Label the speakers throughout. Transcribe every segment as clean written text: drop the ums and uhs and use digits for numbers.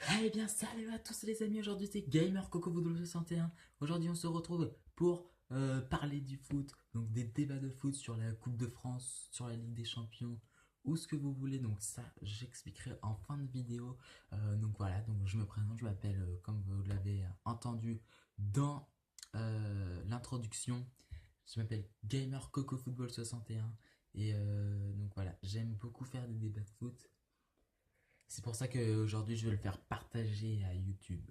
Speaker 1: Eh bien, salut à tous les amis, aujourd'hui c'est Gamer Coco Voodoo 61. Aujourd'hui on se retrouve pour parler du foot, donc des débats de foot sur la Coupe de France, sur la Ligue des Champions, ou ce que vous voulez. Donc ça, j'expliquerai en fin de vidéo. Donc voilà, donc je me présente, je m'appelle, comme vous l'avez entendu dans l'introduction, je m'appelle Gamer Coco Football 61. Et donc voilà, j'aime beaucoup faire des débats de foot. C'est pour ça qu'aujourd'hui je vais le faire partager à YouTube.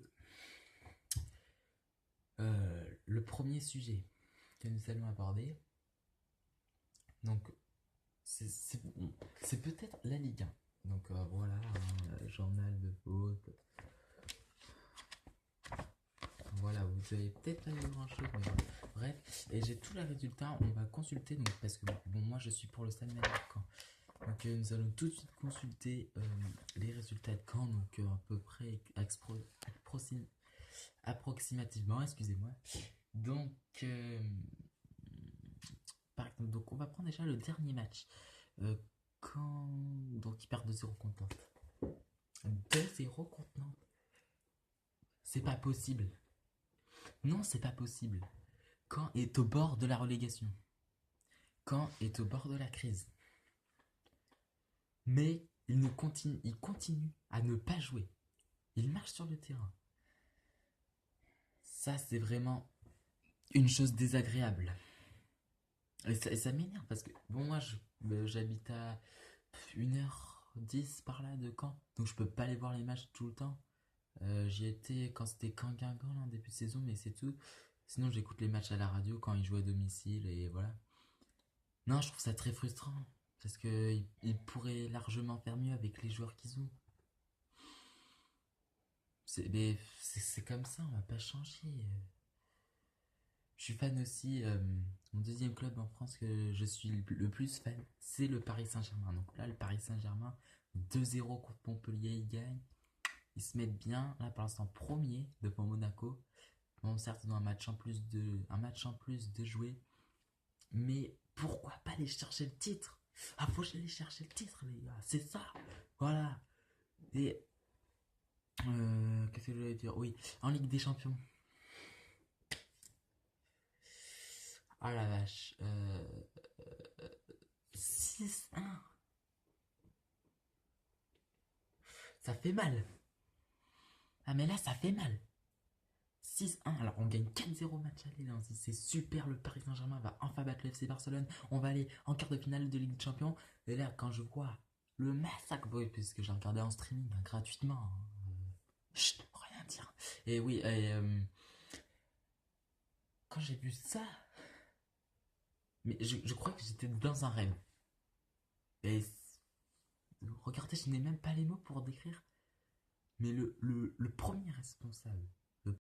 Speaker 1: Le premier sujet que nous allons aborder, donc c'est peut-être la Ligue 1. Donc voilà, journal de foot. Voilà, vous avez peut-être pas vu grand chose, mais bref. Et j'ai tous les résultats, on va consulter, donc, parce que bon, moi je suis pour le Stade Malherbe. Donc nous allons tout de suite consulter les résultats de Caen, donc à peu près approximativement, excusez-moi. Donc, par exemple, donc on va prendre déjà le dernier match. Quand donc ils perdent 2-0 contre Nantes. 2-0 contre Nantes. C'est pas possible. Non, c'est pas possible. Caen est au bord de la relégation. Caen est au bord de la crise. Mais il continue à ne pas jouer. Il marche sur le terrain. Ça, c'est vraiment une chose désagréable. Et ça m'énerve parce que, bon, moi, j'habite à 1h10 par là de Caen, donc je peux pas aller voir les matchs tout le temps. J'y étais quand c'était Caen-Guingamp en début de saison, mais c'est tout. Sinon, j'écoute les matchs à la radio quand ils jouent à domicile et voilà. Non, je trouve ça très frustrant parce que ils pourraient largement faire mieux avec les joueurs qu'ils ont. C'est comme ça, on va pas changer. Je suis fan aussi. Mon deuxième club en France que je suis le plus fan, c'est le Paris Saint-Germain. Donc là, le Paris Saint-Germain, 2-0 contre Montpellier, ils gagnent. Ils se mettent bien, là pour l'instant, premier devant Monaco. Bon, certes, ils ont un match en plus de jouer. Mais pourquoi pas aller chercher le titre? Ah, faut aller chercher le titre, les gars. C'est ça. Voilà. Et qu'est-ce que je voulais dire? Oui, en Ligue des Champions. Ah la vache. 6-1. Ça fait mal. Ah mais là ça fait mal. 6-1, alors on gagne 4-0 match aller, là, c'est super, le Paris Saint-Germain va enfin battre le FC Barcelone, on va aller en quart de finale de Ligue des Champions, et là quand je vois le massacre, oui, puisque j'ai regardé en streaming gratuitement, hein, chut, rien dire, et oui, quand j'ai vu ça, mais je crois que j'étais dans un rêve, et regardez, je n'ai même pas les mots pour décrire, mais le premier responsable